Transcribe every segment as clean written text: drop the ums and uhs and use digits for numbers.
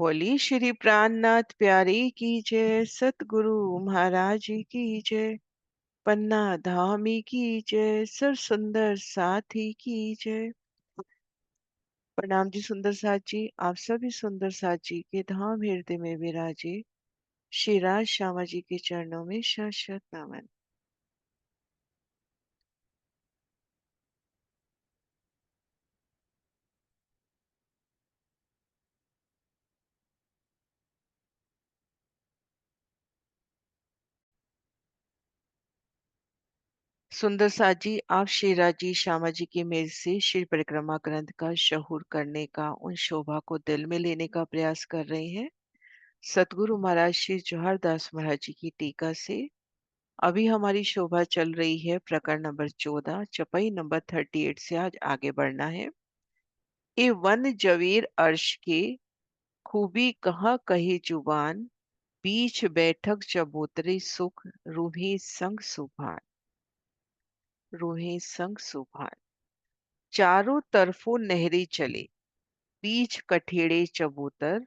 बोली श्री प्राणनाथ प्यारे की जय, सतगुरु महाराज की जय, पन्ना धामी की जय, सर सुंदर साथी की जय। प्रणाम जी सुंदर साथ जी, आप सभी सुंदर साथ जी के धाम हृदय में विराजे श्री राज श्यामा जी के चरणों में शत शत नमन। सुंदर साथ जी, आप श्री राज जी श्यामा जी की मेल से श्री परिक्रमा ग्रंथ का शहूर करने का, उन शोभा को दिल में लेने का प्रयास कर रहे हैं। सतगुरु महाराज श्री जवाहर दास महाराज जी की टीका से अभी हमारी शोभा चल रही है प्रकरण नंबर 14, चौपाई नंबर 38 से आज आगे बढ़ना है। ए वन जवेर अर्श के, खूबी कहाँ कहे जुबान, बीच बैठक चबूतरे सुख, रूहे संग सुभान। चारों तरफों नहरें चले, बीच कठेड़े चबूतर,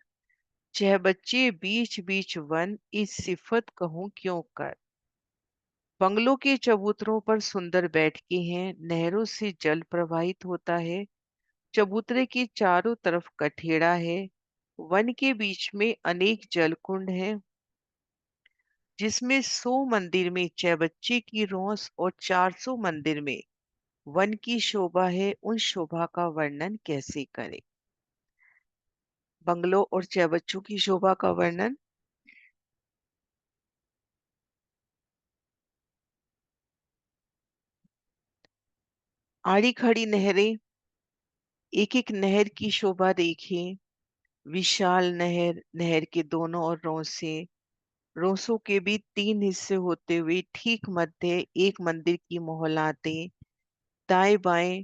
छह बच्चे बीच बीच वन, इस सिफत कहूं क्यों कर। बंगलों के चबूतरों पर सुंदर बैठके हैं, नहरों से जल प्रवाहित होता है, चबूतरे के चारों तरफ कठेड़ा है, वन के बीच में अनेक जलकुंड हैं, जिसमें 100 मंदिर में चैबच्चे की रौस और 400 मंदिर में वन की शोभा है, उन शोभा का वर्णन कैसे करें। बंगलों और चैबच्चों की शोभा का वर्णन। आड़ी खड़ी नहरें, एक एक नहर की शोभा देखें। विशाल नहर, नहर के दोनों ओर रोंसे, रोसों के भी 3 हिस्से होते हुए ठीक मध्य एक मंदिर की मोहलातें, दाएं बाएं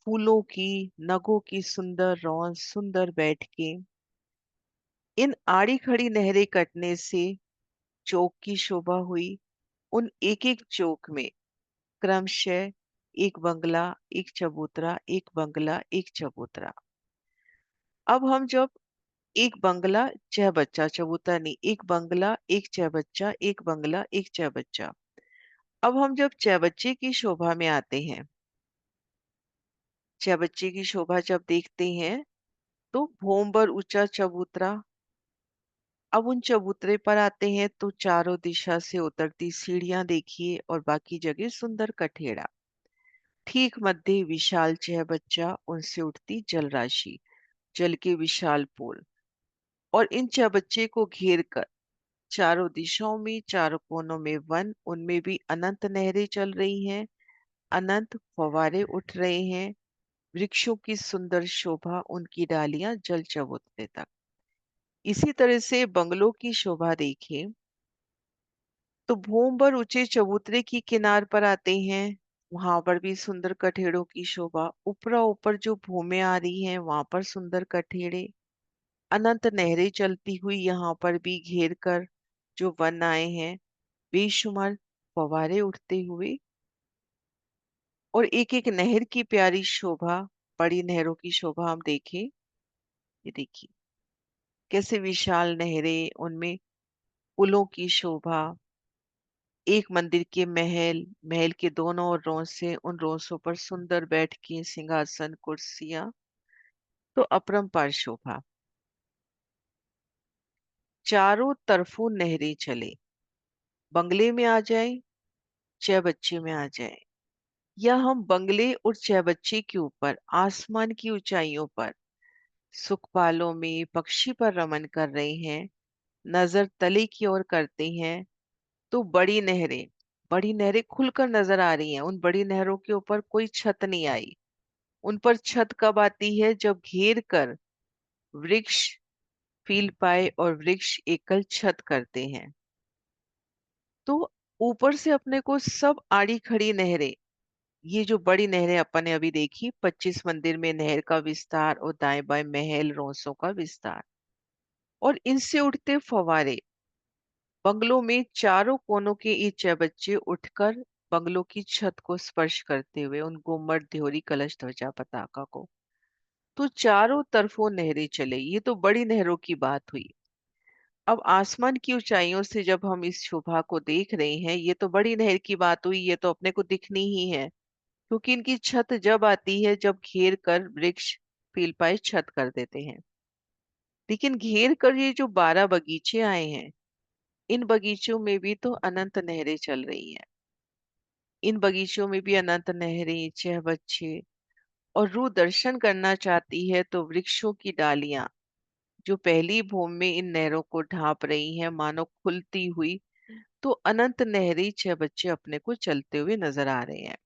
फूलों की, नगों की सुंदर रौस, सुंदर बैठकें। इन आड़ी खड़ी नहरें कटने से चौक की शोभा हुई। उन एक एक चौक में क्रमशः एक बंगला, एक चबूतरा, एक बंगला, एक चबूतरा। अब हम जब एक बंगला छह बच्चा, चबूतरा नहीं, एक बंगला एक छह बच्चा, एक बंगला एक छह बच्चा। अब हम जब चैबच्चे की शोभा में आते हैं, चैबच्चे की शोभा जब देखते हैं तो भोंबर ऊंचा चबूतरा। अब उन चबूतरे पर आते हैं तो चारों दिशा से उतरती सीढ़ियां देखिए और बाकी जगह सुंदर कठेड़ा। ठीक मध्य विशाल चहबच्चा, उनसे उठती जल राशि, जल के विशाल पोल। और इन चहबच्चे को घेर कर चारों दिशाओं में, चारों कोनों में वन, उनमें भी अनंत नहरें चल रही हैं, अनंत फव्वारे उठ रहे हैं, वृक्षों की सुंदर शोभा, उनकी डालियां जल चबूतरे तक। इसी तरह से बंगलों की शोभा देखें तो भूम पर ऊंचे चबूतरे की किनार पर आते हैं, वहां पर भी सुंदर कठेड़ों की शोभा। ऊपरा ऊपर जो भूमें आ रही हैं वहां पर सुंदर कठेड़े, अनंत नहरें चलती हुई यहाँ पर भी घेर कर जो वन आए हैं, बेशुमार फव्वारे उठते हुए। और एक एक नहर की प्यारी शोभा, बड़ी नहरों की शोभा हम देखें, ये देखिए कैसे विशाल नहरें, उनमें पुलों की शोभा, एक मंदिर के महल, महल के दोनों ओर रोंसे, उन रोंसों पर सुंदर बैठकें, सिंहासन, कुर्सियां, तो अपरंपार शोभा। चारों तरफों नहरें चले, बंगले में आ जाए, चौबच्चे में आ जाए, या हम बंगले और चौबच्चे के ऊपर आसमान की ऊंचाइयों पर सुखपालों में पक्षी पर रमन कर रहे हैं, नजर तले की ओर करते हैं, तो बड़ी नहरें खुलकर नजर आ रही हैं। उन बड़ी नहरों के ऊपर कोई छत नहीं आई। उन पर छत कब आती है, जब घेर कर वृक्ष फील पाए और वृक्ष एकल छत करते हैं। तो ऊपर से अपने को सब आड़ी खड़ी नहरें, ये जो बड़ी नहरें अपन ने अभी देखी, 25 मंदिर में नहर का विस्तार और दाएं बाएं महल रोंसों का विस्तार, और इनसे उठते फवारे, बंगलों में चारों कोनों के ये चबच्चे उठकर बंगलों की छत को स्पर्श करते हुए उन गुम्मट, देहरी, कलश, ध्वजा, पताका को तो चारों तरफों नहरें चले, ये तो बड़ी नहरों की बात हुई। अब आसमान की ऊंचाइयों से जब हम इस शोभा को देख रहे हैं, ये तो बड़ी नहर की बात हुई, ये तो अपने को दिखनी ही है, क्योंकि इनकी छत जब आती है जब घेर कर वृक्ष पीलपाई छत कर देते हैं। लेकिन घेर कर ये जो 12 बगीचे आए हैं, इन बगीचों में भी तो अनंत नहरें चल रही हैं। इन बगीचों में भी अनंत नहरें, चहबच्चे, और रूह दर्शन करना चाहती है तो वृक्षों की डालियां जो पहली भूमि में इन नहरों को ढांप रही हैं, मानो खुलती हुई, तो अनंत नहरी चहबच्चे अपने को चलते हुए नजर आ रहे हैं।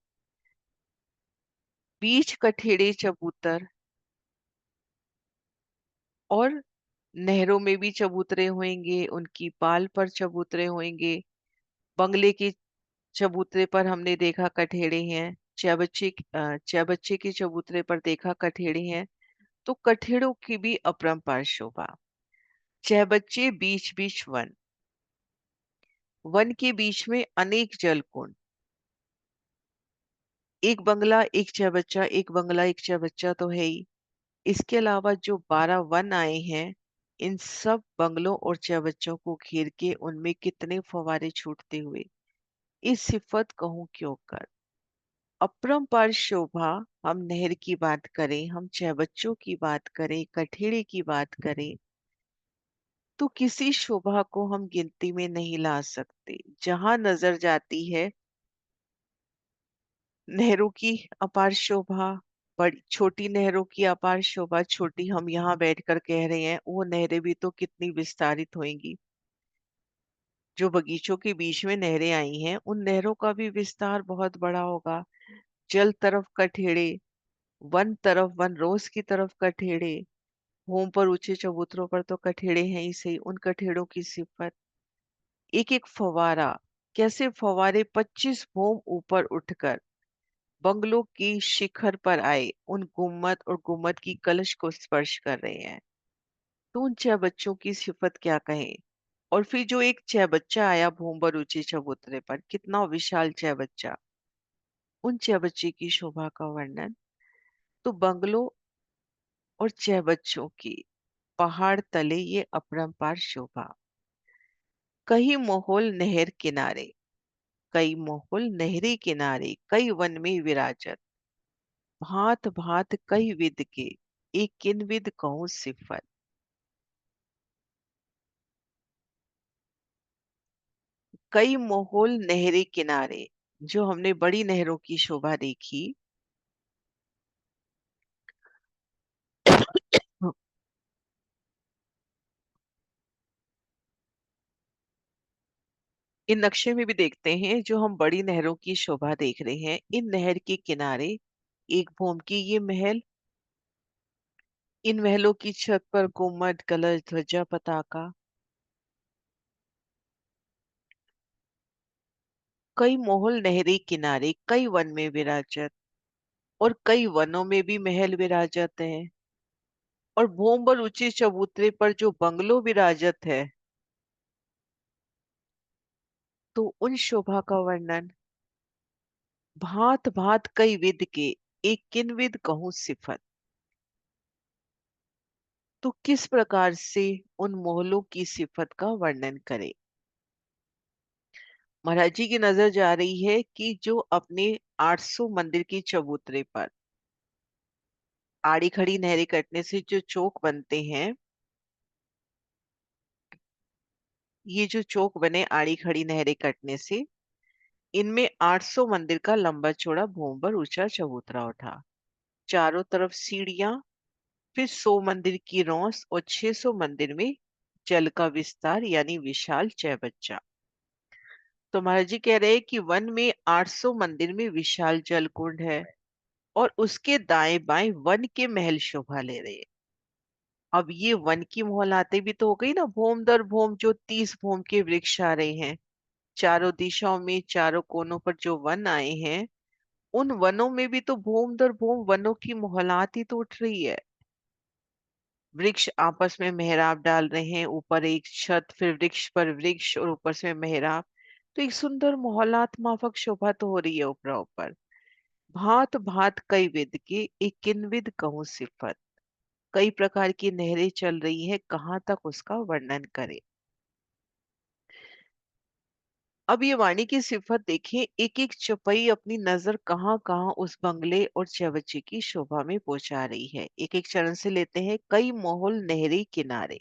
बीच कठेड़े चबूतर, और नहरों में भी चबूतरे होंगे, उनकी पाल पर चबूतरे होंगे। बंगले के चबूतरे पर हमने देखा कठेड़े हैं, चैबच्चे के चबूतरे पर देखा कठेड़े हैं। तो कठेड़ों की भी अपरंपार शोभा। चैबच्चे बीच बीच वन, वन के बीच में अनेक जल कुंड। एक बंगला एक चैबच्चा, एक बंगला एक चैबच्चा तो है ही। इसके अलावा जो 12 वन आए हैं, इन सब बंगलों और चैबच्चों को घेर के उनमें कितने फव्वारे छूटते हुए, इस सिफत कहूं क्यों कर। अपरंपार शोभा, हम नहर की बात करें, हम चहबच्चों की बात करें, कठेड़े की बात करें, तो किसी शोभा को हम गिनती में नहीं ला सकते। जहां नजर जाती है नहरों की अपार शोभा, बड़ी छोटी नहरों की अपार शोभा, छोटी हम यहाँ बैठकर कह रहे हैं, वो नहरें भी तो कितनी विस्तारित होंगी। जो बगीचों के बीच में नहरें आई हैं, उन नहरों का भी विस्तार बहुत बड़ा होगा। जल तरफ कठेड़े, वन तरफ वन, रोज की तरफ कठेड़े, होम पर ऊंचे चबूतरों पर तो कठेड़े हैं ही सही, उन कठेड़ों की सिफत। एक एक फवारा, कैसे फवारे 25 भोम ऊपर उठकर बंगलों की शिखर पर आए, उन गुम्मद और गुम्मद की कलश को स्पर्श कर रहे हैं। तो उन 6 बच्चों की सिफत क्या कहें। और फिर जो एक 6 बच्चा आया भूम पर ऊंचे चबूतरे पर, कितना विशाल 6 बच्चा, उन 6 बच्चे की शोभा का वर्णन। तो बंगलों और 6 बच्चों की पहाड़ तले ये अपरंपार शोभा। कई मोहोल नहर किनारे, कई मोहुल नहरी किनारे, कई वन में विराजत, भांत भांत कई विध के, एक किन विध कहूँ सिफत। कई मोहुल नहरी किनारे, जो हमने बड़ी नहरों की शोभा देखी, इन नक्शे में भी देखते हैं, जो हम बड़ी नहरों की शोभा देख रहे हैं, इन नहर के किनारे एक भूम की ये महल, इन महलों की छत पर गुम्मद, कलश, ध्वजा, पताका। कई मोहुल नहरी किनारे, कई वन में विराजत, और कई वनों में भी महल विराजत है। और भूम पर ऊंचे चबूतरे पर जो बंगलो विराजत है, तो उन शोभा का वर्णन। भांत भांत कई विध के, एक किन विध कहूँ सिफत। तो किस प्रकार से उन मोहलों की सिफत का वर्णन करें। महाराज जी की नजर जा रही है कि जो अपने 800 मंदिर की चबूतरे पर आड़ी खड़ी नहरें कटने से जो चौक बनते हैं, ये जो चौक बने आड़ी खड़ी नहरें कटने से, इनमें 800 मंदिर का लंबा चौड़ा भूमभर ऊंचा चबूतरा उठा। चारों तरफ सीढ़ियां, फिर 100 मंदिर की रौस, और 600 मंदिर में जल का विस्तार यानी विशाल चैबच्चा। तो महाराज जी कह रहे हैं कि वन में 800 मंदिर में विशाल जल कुंड है, और उसके दाएं बाएं वन के महल शोभा ले रहे हैं। अब ये वन की मोहलातें भी तो हो गई ना, भूम दर भूम जो 30 भूम के वृक्ष आ रहे हैं, चारों दिशाओं में चारों कोनों पर जो वन आए हैं, उन वनों में भी तो भूम दर भूम वनों की मोहलात ही तो उठ रही है। वृक्ष आपस में मेहराब डाल रहे हैं, ऊपर एक छत, फिर वृक्ष पर वृक्ष, और ऊपर से मेहराब। तो एक सुंदर मोहलात माफक शोभा तो हो रही है ऊपर ऊपर। भांत भांत कई विध की, एक किन विध कहूँ सिफत। कई प्रकार की नहरें चल रही हैं, कहाँ तक उसका वर्णन करें। अब ये वाणी की सिफत देखिए, एक एक चौपाई अपनी नजर कहाँ कहाँ उस बंगले और चवच्चे की शोभा में पहुंचा रही है। एक एक चरण से लेते हैं। कई मोहल नहरी किनारे।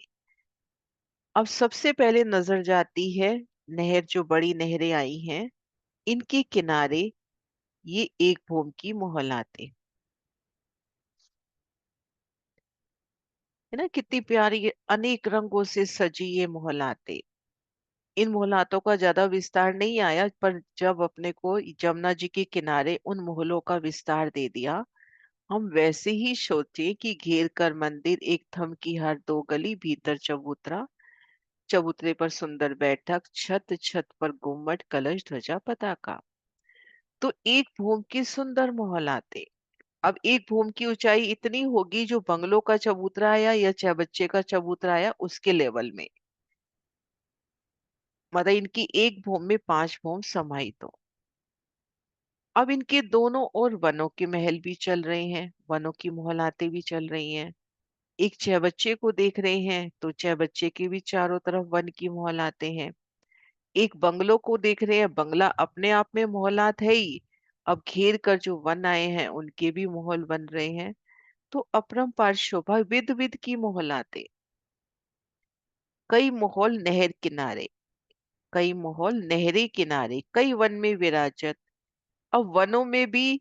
अब सबसे पहले नजर जाती है नहर, जो बड़ी नहरें आई हैं इनके किनारे ये एक भूम की मोहलाते, है ना, कितनी प्यारी अनेक रंगों से सजी ये मोहलाते। इन मोहलातों का ज्यादा विस्तार नहीं आया, पर जब अपने को जमुना जी के किनारे उन मोहलों का विस्तार दे दिया, हम वैसे ही सोचे कि घेर कर मंदिर, एक थम की हर दो गली, भीतर चबूतरा, चबूतरे पर सुंदर बैठक, छत छत पर गुम्मट, कलश, ध्वजा, पताका। तो एक भूम की सुंदर मोहलाते। अब एक भूम की ऊंचाई इतनी होगी जो बंगलों का चबूतरा आया या चाहे बच्चे का चबूतरा आया उसके लेवल में। मतलब इनकी एक भूम में 5 भूम समाहित हो। अब इनके दोनों ओर वनों के महल भी चल रहे हैं, वनों की मोहलातें भी चल रही हैं। एक चहबच्चे को देख रहे हैं तो चहबच्चे के भी चारों तरफ वन की मोहलातें हैं। एक बंगलों को देख रहे हैं, बंगला अपने आप में मोहलात है ही, अब घेर कर जो वन आए हैं उनके भी मोहल बन रहे हैं। तो अपरंपार शोभा, विध विध की मोहलातें। कई मोहल नहर किनारे, कई मोहल नहरे किनारे, कई वन में विराजत। अब वनों में भी,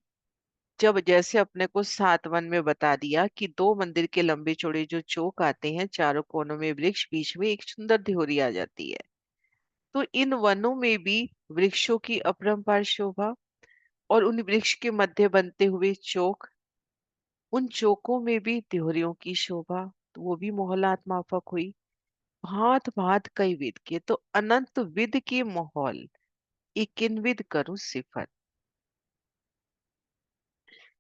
जब जैसे अपने को 7 वन में बता दिया कि 2 मंदिर के लंबे चौड़े जो चौक आते हैं, चारों कोनों में वृक्ष, बीच में एक सुंदर दिहोरी आ जाती है। तो इन वनों में भी वृक्षों की अपरंपार शोभा, और उन वृक्ष के मध्य बनते हुए चौक, उन चौकों में भी तिहोरियों की शोभा, तो वो भी मोहलात माफक हुई। भांत भांत कई विध के, तो अनंत विध के माहौल, इकिन विध करूं सिफत।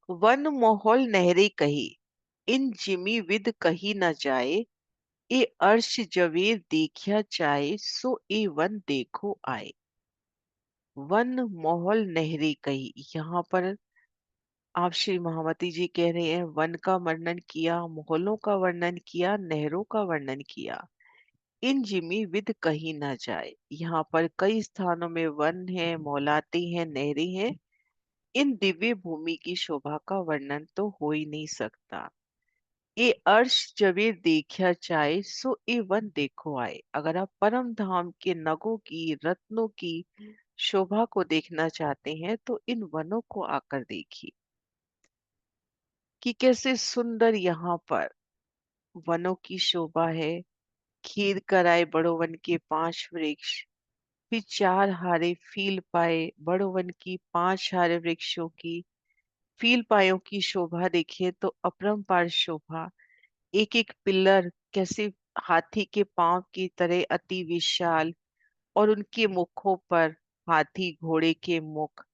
वन मोहल नहरे कही, इन जिमी विध कही न जाए, ए अर्श जवेर देखिया चाहे, सो ए वन देखो आए। वन मोहल नहरे कही, यहाँ पर आप श्री महावती जी कह रहे हैं, वन का वर्णन किया, मोहल्लों का वर्णन किया, नहरों का वर्णन किया। इन जिमी विद कहीं ना जाए, यहाँ पर कई स्थानों में वन है, मोलाते हैं, नहरें हैं। इन दिव्य भूमि की शोभा का वर्णन तो हो ही नहीं सकता। ए अर्श जबे देखा चाहे, सो ए वन देखो आए। अगर आप परम धाम के नगों की, रत्नों की शोभा को देखना चाहते हैं तो इन वनों को आकर देखिए कि कैसे सुंदर यहाँ पर वनों की शोभा है। खीर कराए बड़ो वन के 5 वृक्ष, फिर 4 हारे फील पाए बड़ो वन की, 5 हारे वृक्षों की। फील पायों की शोभा देखिए तो अपरंपार शोभा। एक एक पिलर कैसे हाथी के पांव की तरह अति विशाल, और उनके मुखों पर हाथी घोड़े के मुख,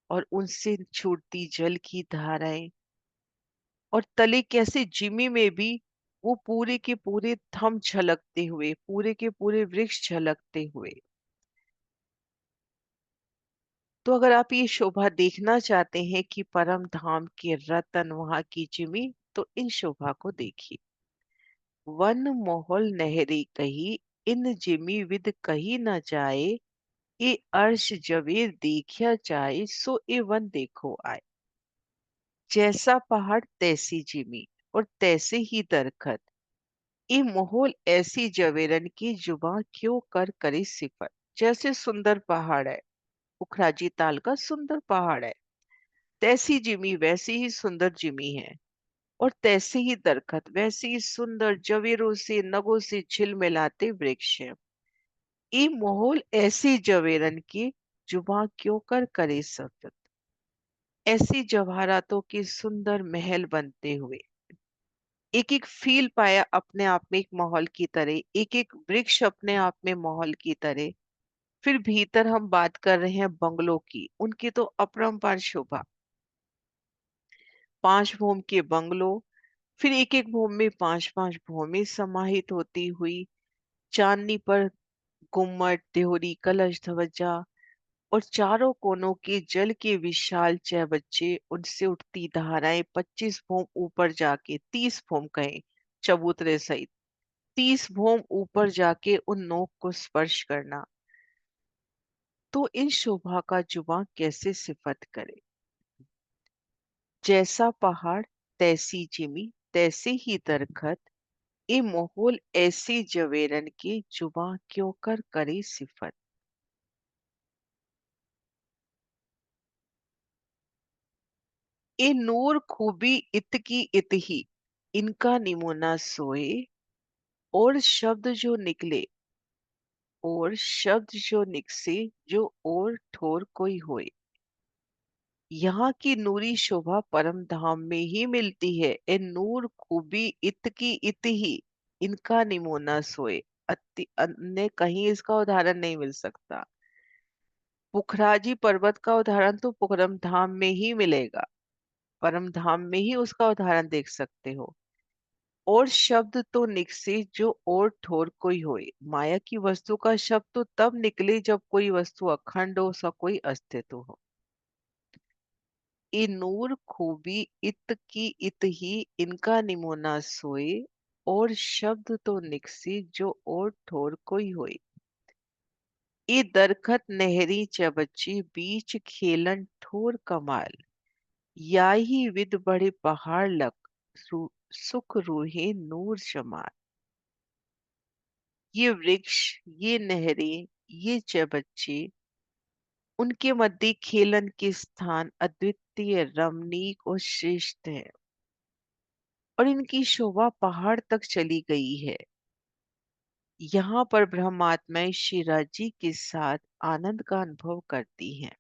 और उनसे छूटती जल की धाराएं, और तले कैसे जिमी में भी वो पूरे के पूरे थम झलकते हुए, पूरे के पूरे वृक्ष झलकते हुए। तो अगर आप ये शोभा देखना चाहते हैं कि परम धाम के रतन वहां की जिमी, तो इन शोभा को देखिए। वन मोहल नहरी कही, इन जिमी विद कही न जाए, ए अर्श जवेर देखिया जाए, सो ए वन देखो आए। जैसा पहाड़ तैसी जिमी, और तैसे ही दरखत, ये मोहल ऐसी जवेरन की जुबा क्यों कर करे सिफत। जैसे सुंदर पहाड़ है, उखराजी ताल का सुंदर पहाड़ है, तैसी जिमी वैसी ही सुंदर जिमी है, और तैसे ही दरखत वैसे ही सुंदर जवेरों से, नगों से झिलमिलाते वृक्ष है। ये मोहल ऐसी जवेरन की जुबा क्यों कर करे सिफत। ऐसी जवाहरातों के सुंदर महल बनते हुए, एक एक फील पाया अपने आप में एक माहौल की तरह, एक एक वृक्ष अपने आप में माहौल की तरह। फिर भीतर हम बात कर रहे हैं बंगलों की, उनकी तो अपरंपार शोभा। 5 भूम के बंगलों, फिर एक एक भूम में 5 5 भूमि समाहित होती हुई, चांदनी पर गुम्मट, देहरी, कलश, ध्वजा, और चारों कोनों के जल के विशाल चहबच्चे, उनसे उठती धाराएं, 25 भूम ऊपर जाके 30 भूम कहें, चबूतरे सहित 30 भोम ऊपर जाके उन नोक को स्पर्श करना। तो इन शोभा का जुबां कैसे सिफत करे। जैसा पहाड़ तैसी जिमी, तैसे ही दरखत, ए मोहोल ऐसी जवेरन के, जुबां क्यों कर करे सिफत। ए नूर खूबी इत की इत ही, इनका निमोना सोए। और शब्द जो निकले, और शब्द जो निकसे, जो और ठोर कोई होए। यहाँ की नूरी शोभा परम धाम में ही मिलती है। ए नूर खूबी इत की इत ही, इनका निमोना सोए। अन्य कहीं इसका उदाहरण नहीं मिल सकता। पुखराजी पर्वत का उदाहरण तो पुखरम धाम में ही मिलेगा। परम धाम में ही उसका उदाहरण देख सकते हो। और शब्द तो निकसे, जो और ठोर कोई होए। माया की वस्तु का शब्द तो तब निकले जब कोई वस्तु अखंड हो, उसका कोई अस्तित्व हो। ए नूर खूबी इत की इत ही, इनका निमोना सोए। और शब्द तो निकसे, जो और ठोर कोई होए। ए दरखत नहरी चबच्ची, बीच खेलन ठोर कमाल। या ही विद बड़े पहाड़ लग, सुख रूहे नूर जमाल। ये वृक्ष, ये नहरें, ये चबच्चे, उनके मध्य खेलन के स्थान अद्वितीय, रमणीक और श्रेष्ठ है। और इनकी शोभा पहाड़ तक चली गई है। यहाँ पर ब्रह्मात्माएं शिरा जी के साथ आनंद का अनुभव करती हैं।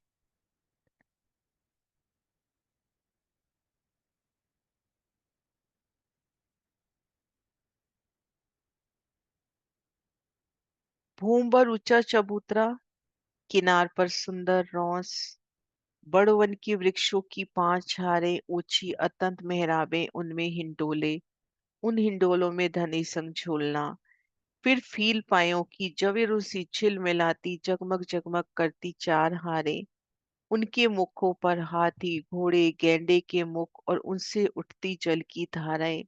भूम पर ऊंचा चबूतरा, किनार पर सुंदर रौंस, बड़ वन की वृक्षों की 5 छारें, ऊंची अतंत मेहराबें, उनमें हिंडोले, उन हिंडोलों में धनी संग झूलना। फिर फील पायों की जवेरू सी झिलमिलाती, जगमग जगमग करती 4 हारें, उनके मुखों पर हाथी घोड़े गैंडे के मुख और उनसे उठती जल की धाराएं।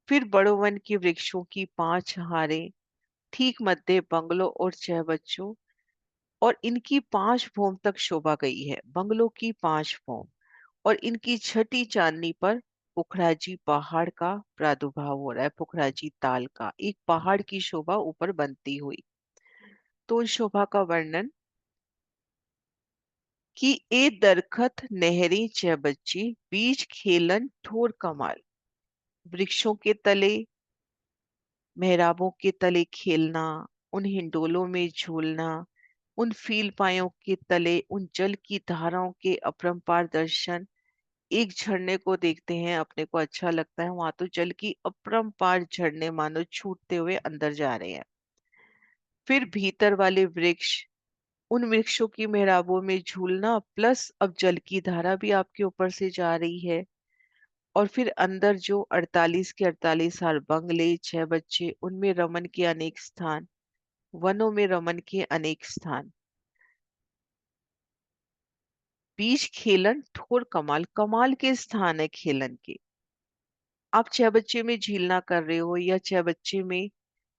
फिर बड़ोवन के वृक्षों की 5 हारें, ठीक मध्य बंगलों और 6 बच्चों, और इनकी 5 भौम तक शोभा गई है। बंगलों की 5 भौम और इनकी छठी चांदनी पर पुखराजी पहाड़ का प्रादुर्भाव हो रहा है। पुखराजी ताल का एक पहाड़ की शोभा ऊपर बनती हुई। तो उस शोभा का वर्णन कि ए दरखत नहरी बच्ची, बीच खेलन ठोर कमाल। वृक्षों के तले, मेहराबों के तले खेलना, उन हिंडोलों में झूलना, उन फील पायों के तले उन जल की धाराओं के अपरंपार दर्शन। एक झरने को देखते हैं, अपने को अच्छा लगता है, वहां तो जल की अपरंपार झरने मानो छूटते हुए अंदर जा रहे हैं। फिर भीतर वाले वृक्ष, उन वृक्षों की मेहराबों में झूलना, प्लस अब जल की धारा भी आपके ऊपर से जा रही है। और फिर अंदर जो 48 के 48 हार बंगले, 6 बच्चे, उनमें रमन के अनेक स्थान, वनों में रमन के अनेक स्थान। बीच खेलन ठोर कमाल, कमाल के स्थान है खेलन के। आप 6 बच्चे में झीलना कर रहे हो, या 6 बच्चे में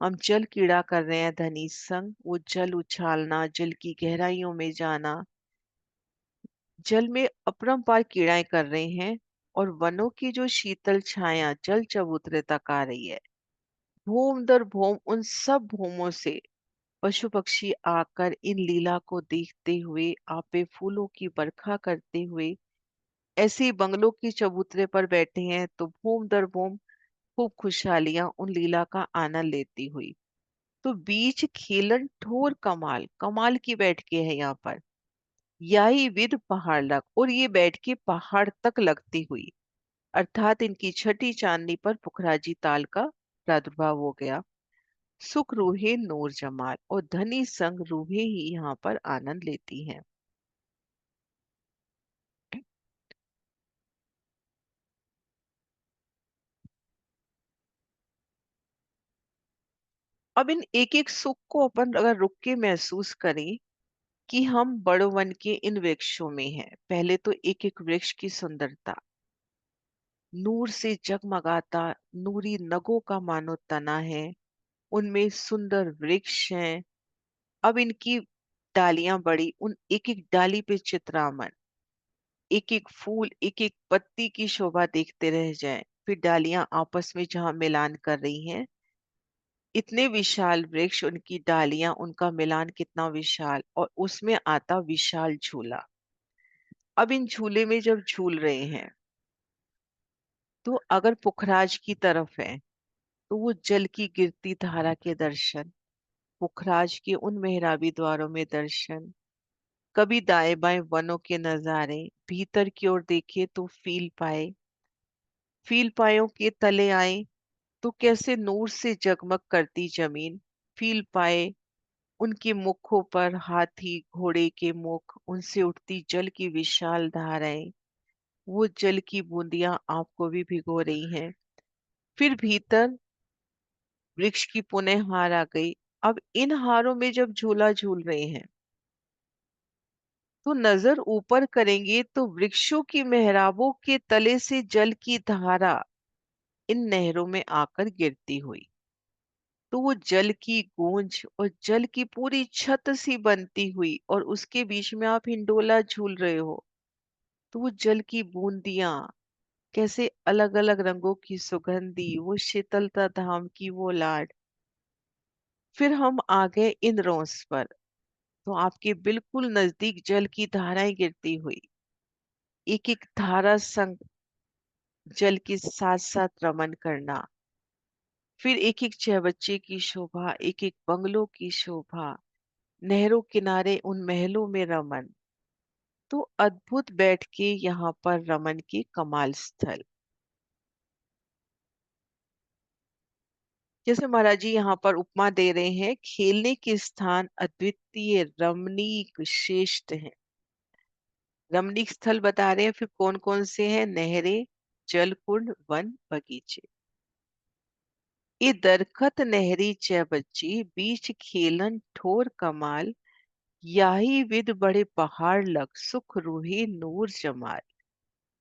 हम जल कीड़ा कर रहे हैं धनी संग, वो जल उछालना, जल की गहराइयों में जाना, जल में अपरंपार क्रीड़ाएं कर रहे हैं। और वनों की जो शीतल छाया जल चबूतरे तक आ रही है। भूम दर भूम उन सब भूमों से पशु पक्षी आकर इन लीला को देखते हुए, आपे फूलों की बरखा करते हुए ऐसे ही बंगलों की चबूतरे पर बैठे हैं। तो भूम दर भूम खूब खुशहालियां उन लीला का आनंद लेती हुई। तो बीच खेलन ठोर कमाल, कमाल की बैठ के है यहाँ पर। यही विध पहाड़ लग, और ये बैठ के पहाड़ तक लगती हुई, अर्थात इनकी छठी चांदनी पर पुखराजी ताल का प्रादुर्भाव हो गया। सुख रूहे नूर जमाल, और धनी संग रूहे ही यहाँ पर आनंद लेती हैं। अब इन एक एक सुख को अपन अगर रुक के महसूस करें कि हम बड़ो वन के इन वृक्षों में हैं। पहले तो एक एक वृक्ष की सुंदरता, नूर से जगमगाता नूरी नगों का मानो तना है। उनमें सुंदर वृक्ष हैं। अब इनकी डालियां बड़ी, उन एक एक डाली पे चित्रामन, एक एक फूल, एक एक पत्ती की शोभा देखते रह जाएं। फिर डालियां आपस में जहां मिलान कर रही हैं, इतने विशाल वृक्ष, उनकी डालियां, उनका मिलान कितना विशाल, और उसमें आता विशाल झूला। अब इन झूले में जब झूल रहे हैं, तो अगर पुखराज की तरफ है, तो वो जल की गिरती धारा के दर्शन, पुखराज के उन मेहराबी द्वारों में दर्शन, कभी दाएं बाएं वनों के नजारे, भीतर की ओर देखे तो फील पायों के तले आए तो कैसे नूर से जगमग करती जमीन, फील पाए, उनके मुखों पर हाथी घोड़े के मुख, उनसे उठती जल की विशाल धाराएं, वो जल की बूंदियां आपको भी भिगो रही हैं। फिर भीतर वृक्ष की पुनः हार आ गई। अब इन हारों में जब झूला झूल रहे हैं, तो नजर ऊपर करेंगे तो वृक्षों की मेहराबों के तले से जल की धारा इन नहरों में आकर गिरती हुई, तो वो जल की गूंज और जल की पूरी छत सी बनती हुई, और उसके बीच में आप हिंडोला झूल रहे हो, तो वो जल की बूंदियां कैसे अलग अलग रंगों की सुगंधी, वो शीतलता धाम की वो लाड। फिर हम आ गए इंद्रोंस पर, तो आपके बिल्कुल नजदीक जल की धाराएं गिरती हुई, एक एक धारा संग जल के साथ साथ रमन करना। फिर एक एक चहबच्चे की शोभा, एक एक बंगलों की शोभा, नहरों किनारे उन महलों में रमन, तो अद्भुत बैठ के यहाँ पर रमन के कमाल स्थल। जैसे महाराज जी यहाँ पर उपमा दे रहे हैं, खेलने के स्थान अद्वितीय रमणीक श्रेष्ठ हैं। रमणीक स्थल बता रहे हैं, फिर कौन कौन से हैं? नहरें, जलकुंड, वन, बगीचे। ये दरखत नहरी च बच्ची, बीच खेलन ठोर कमाल, याही विध बड़े पहाड़ लग, सुख रूही नूर जमाल।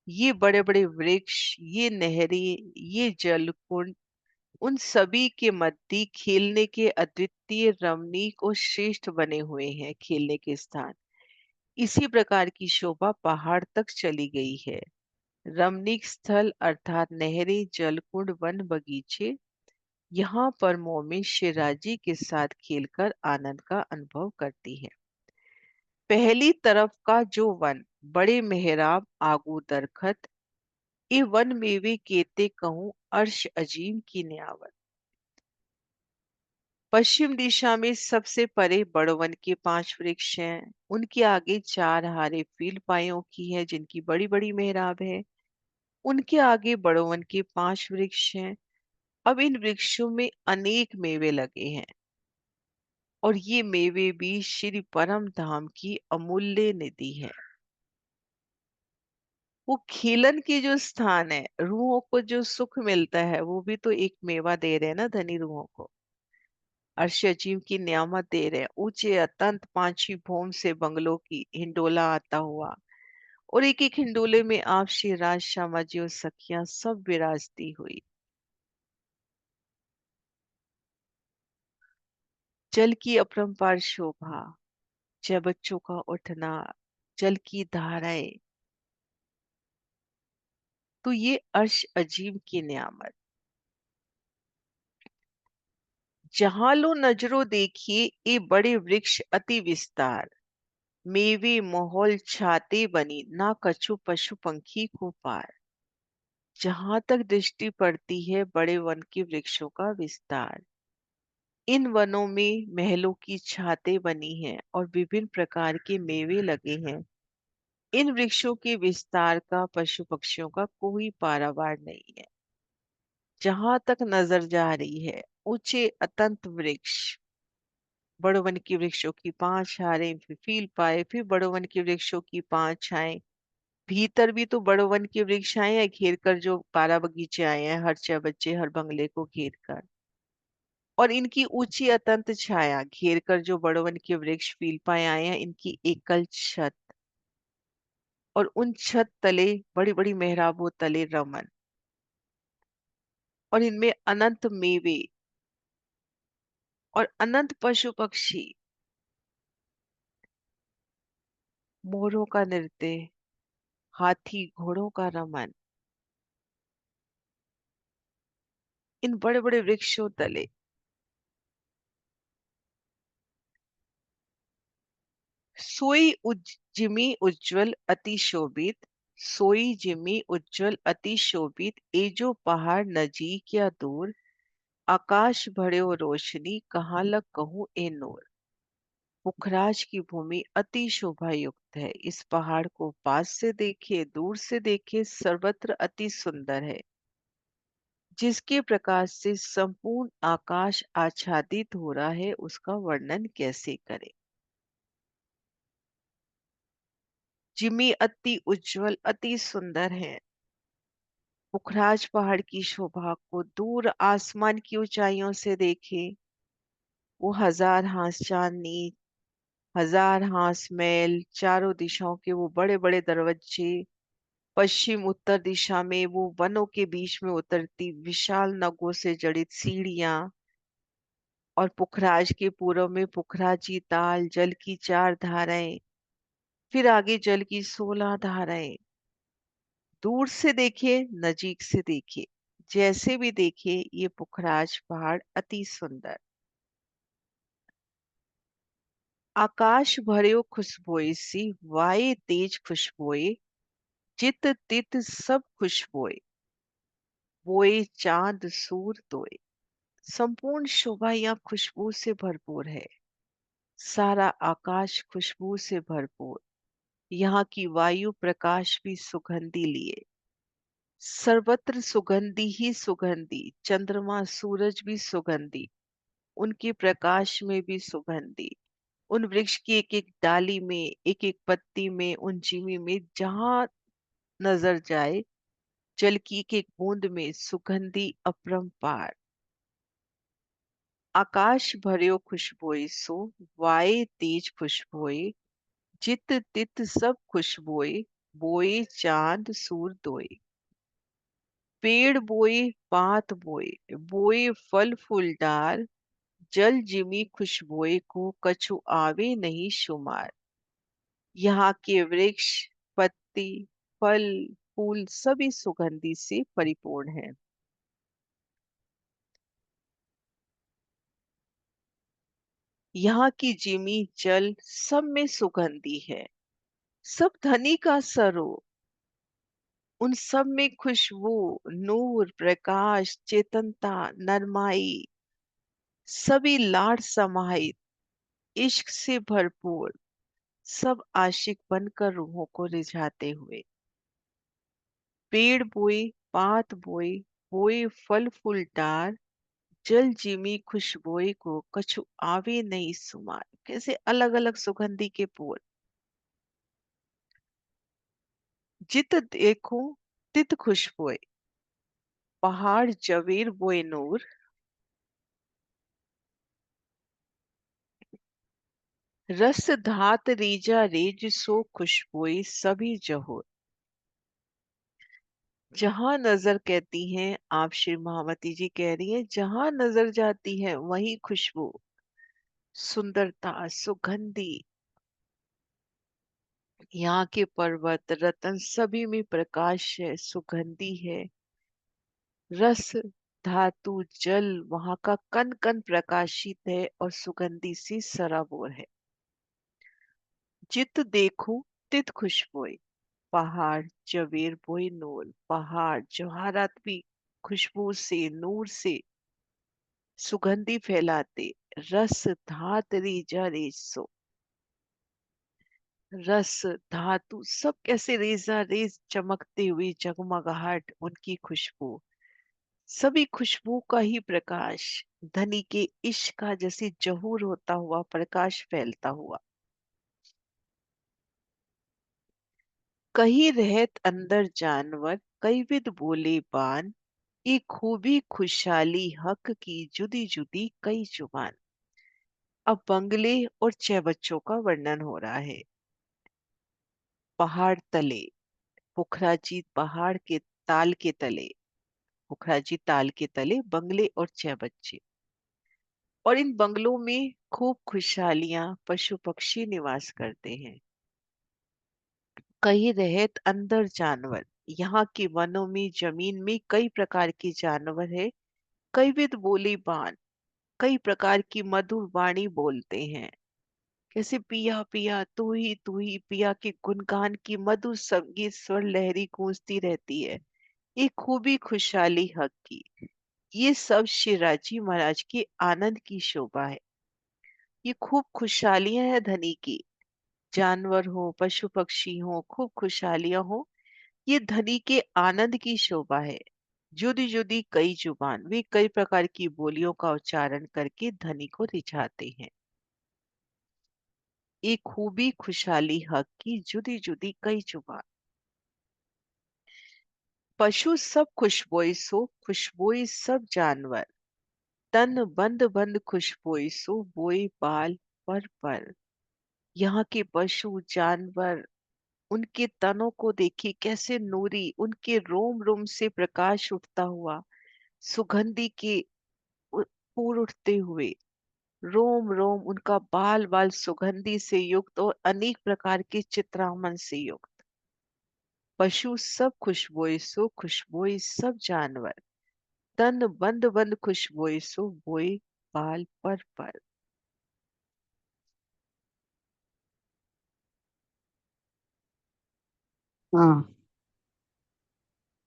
ये बड़े बड़े वृक्ष, ये नहरें, ये जलकुंड, उन सभी के मध्य खेलने के अद्वितीय रमणीक और श्रेष्ठ बने हुए हैं खेलने के स्थान। इसी प्रकार की शोभा पहाड़ तक चली गई है। रमणीक स्थल अर्थात नहरें, जलकुंड, वन, बगीचे, यहाँ पर मोमिन शिराजी के साथ खेलकर आनंद का अनुभव करती है। पहली तरफ का जो वन, बड़े मेहराब आगू दरखत, ए वन मेवे केते कहूँ अर्श अजीम की न्यावत। पश्चिम दिशा में सबसे परे बड़वन के 5 वृक्ष हैं। उनके आगे 4 हारे फील पाइयों की है, जिनकी बड़ी बड़ी मेहराब है। उनके आगे बड़वन के 5 वृक्ष हैं। अब इन वृक्षों में अनेक मेवे लगे हैं, और ये मेवे भी श्री परम धाम की अमूल्य निधि है। वो खिलन के जो स्थान है, रूहों को जो सुख मिलता है, वो भी तो एक मेवा दे रहे हैं ना धनी रूहों को। अर्श अजीम की नियामत दे रहे हैं। ऊंचे अतंत 5 ही भौम से बंगलों की हिंडोला आता हुआ, और एक एक हिंडोले में आप श्री राज श्यामा जी और सखियां सब विराजती हुई। जल की अपरंपार शोभा, जय बच्चों का उठना, जल की धाराएं, तो ये अर्श अजीम की नियामत। जहां लो नजरो देखिए, ये बड़े वृक्ष अति विस्तार, मेवे माहौल छाते बनी, ना कछु पशु पंखी को पार। जहां तक दृष्टि पड़ती है, बड़े वन के वृक्षों का विस्तार। इन वनों में महलों की छाते बनी हैं और विभिन्न प्रकार के मेवे लगे हैं। इन वृक्षों के विस्तार का पशु पक्षियों का कोई पारावार नहीं है। जहां तक नजर जा रही है, ऊंचे अतंत वृक्ष, बड़वन के वृक्षों की 5 हारें, फिर फील पाए, फिर बड़वन के वृक्षों की 5 छाएं। भीतर भी तो बड़वन के वृक्ष आए हैं घेर कर, जो 12 बगीचे आए हैं, हर चौबच्चे हर बंगले को घेर कर। और इनकी ऊंची अतंत छाया घेर कर जो बड़वन के वृक्ष फील पाए आए हैं, इनकी एकल छत, और उन छत तले बड़ी बड़ी मेहराबों तले रमन। और इनमें अनंत मेवे और अनंत पशु पक्षी, मोरों का नृत्य, हाथी घोड़ों का रमन, इन बड़े बड़े वृक्षों तले। सोई जिमी उज्जवल अति शोभित, सोई जिमी उज्जवल अति शोभित, ए जो पहाड़ नजीक या दूर, आकाश भर्यो रोशनी कहाँ लग कहूँ ए नूर। पुखराज की भूमि अति शोभा युक्त है। इस पहाड़ को पास से देखे दूर से देखे सर्वत्र अति सुंदर है। जिसके प्रकाश से संपूर्ण आकाश आच्छादित हो रहा है, उसका वर्णन कैसे करें। जिमी अति उज्जवल अति सुंदर है। पुखराज पहाड़ की शोभा को दूर आसमान की ऊंचाइयों से देखे, वो हजार हाथ चांदनी, हजार हाथ महल, चारों दिशाओं के वो बड़े बड़े दरवाजे, पश्चिम उत्तर दिशा में वो वनों के बीच में उतरती विशाल नगों से जड़ित सीढ़ियां, और पुखराज के पूर्व में पुखराजी ताल, जल की 4 धाराएं, फिर आगे जल की 16 धाराएं। दूर से देखिए, नजीक से देखिए, जैसे भी देखिए, ये पुखराज पहाड़ अति सुंदर। आकाश भर्यो खुशबोए सी, वाए तेज खुशबोए, चित तित सब खुशबोए, बोए चांद सूर तोए। संपूर्ण शोभा यहाँ खुशबू से भरपूर है। सारा आकाश खुशबू से भरपूर। यहाँ की वायु प्रकाश भी सुगंधी लिए। सर्वत्र सुगंधी ही सुगंधी, चंद्रमा सूरज भी सुगंधी, उनके प्रकाश में भी सुगंधी। उन वृक्ष की एक एक डाली में, एक एक पत्ती में, उन जिमी में जहां नजर जाए, जल की एक एक बूंद में सुगंधी अपरंपार। आकाश भर्यो खुशबोई सो, वाए तेज खुशबोए, जित तित सब खुशबोए, बोए चांद सूर दोए। पेड़ बोए पात बोए, बोए फल फूलदार, जल जिमी खुशबोए को कछु आवे नहीं शुमार। यहाँ के वृक्ष, पत्ती, फल, फूल सभी सुगंधि से परिपूर्ण हैं। यहाँ की जिमी जल सब में सुगंधी है। सब धनी का सरो, उन सब में खुशबू, नूर, प्रकाश, चेतनता, नरमाई, सभी लाड समाहित, इश्क से भरपूर, सब आशिक बनकर रूहों को रिझाते हुए। पेड़ बोए पात बोए, बोए फल फूल डार, जल जिमी खुशबोई को कछु आवे नहीं सुमार। कैसे अलग अलग सुगंधी के फूल। जित देखो तित खुशबोए, पहाड़ जवेर बोए नूर, रस धात रीजा रेज सो खुशबोई सभी जहोर। जहां नजर कहती हैं, आप श्री महावती जी कह रही हैं, जहां नजर जाती है वही खुशबू, सुंदरता, सुगंधी। यहाँ के पर्वत रतन सभी में प्रकाश है, सुगंधी है। रस धातु जल वहां का कण कण प्रकाशित है और सुगंधी से सराबोर है। जित देखूं तित खुशबोए, पहाड़ जवेर बोए नूर। पहाड़ जवाहरात भी खुशबू से, नूर से सुगंधी फैलाते। रस धात रेजा रेसो, रस धातु सब कैसे रेजा रेज चमकते हुए, जगमगाहट उनकी खुशबू, सभी खुशबू का ही प्रकाश, धनी के इश्क का जैसे जहूर होता हुआ प्रकाश फैलता हुआ। कहीं रहत अंदर जानवर, कई विध बोले बान, ये खूबी खुशहाली हक की जुदी जुदी कई जुबान। अब बंगले और 6 बच्चों का वर्णन हो रहा है। पहाड़ तले, पुखराजी पहाड़ के ताल के तले, पुखराजी ताल के तले बंगले और 6 बच्चे। और इन बंगलों में खूब खुशहालियां पशु पक्षी निवास करते हैं। कई रहत अंदर जानवर। यहाँ के वनों में जमीन में कई प्रकार के जानवर है। कई विध बोली बान कई प्रकार की मधुर वाणी बोलते हैं। जैसे पिया पिया तू ही पिया के गुणगान की मधुर संगीत स्वर लहरी गूंजती रहती है। ये खूबी खुशहाली हक की। ये सब शिवराजी महाराज के आनंद की शोभा है। ये खूब खुशहालियां है धनी की। जानवर हो पशु पक्षी हो खूब खुशहालियां हो। ये धनी के आनंद की शोभा है। जुदी जुदी कई जुबान वे कई प्रकार की बोलियों का उच्चारण करके धनी को रिझाते हैं। ये खूबी खुशहाली हक की जुदी जुदी कई जुबान। पशु सब खुशबोई सो खुशबोई सब जानवर। तन बंद बंद खुशबोई सो बोए बाल पर। यहाँ के पशु जानवर उनके तनों को देखिए कैसे नूरी उनके रोम रोम से प्रकाश उठता हुआ सुगंधि के फूल उठते हुए रोम रोम उनका बाल बाल सुगंधि से युक्त और अनेक प्रकार के चित्रामन से युक्त। पशु सब खुशबोए सो खुशबोए सब जानवर। तन बंद बंद खुशबोए सो बोए बाल पर। हाँ।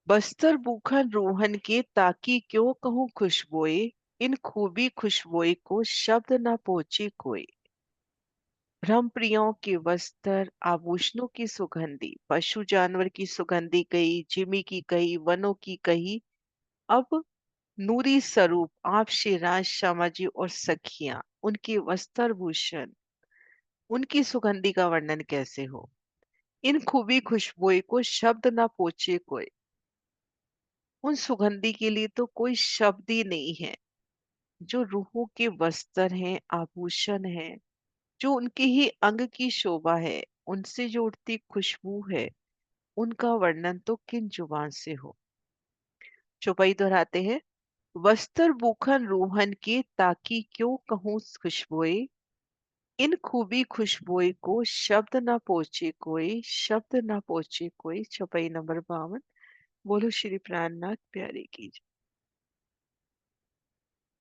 बस्तर बूखन रूहन के ताकि क्यों कहूँ खुशबोए। इन खूबी खुशबोए को शब्द न पहुंचे कोई। भ्रम प्रियों के वस्त्र आभूषणों की सुगंधी पशु जानवर की सुगंधी कही जिमी की कही वनों की कही। अब नूरी स्वरूप आप श्री राज श्यामा जी और सखियां उनके वस्त्र भूषण उनकी सुगंधी का वर्णन कैसे हो। इन खूबी खुशबुए को शब्द ना पोचे कोई। उन सुगंधी के लिए तो कोई शब्द ही नहीं है। जो रूहों के वस्त्र हैं आभूषण हैं जो उनके ही अंग की शोभा है उनसे जो उठती खुशबू है उनका वर्णन तो किन जुबान से हो। चौपाई दोहराते हैं। वस्त्र भूखन रूहन के ताकि क्यों कहूँ खुशबुए। इन खूबी खुशबुए को शब्द न पहुंचे कोई शब्द न पहुंचे कोई। चौपाई नंबर 52। बोलो श्री प्राणनाथ प्यारे की जय।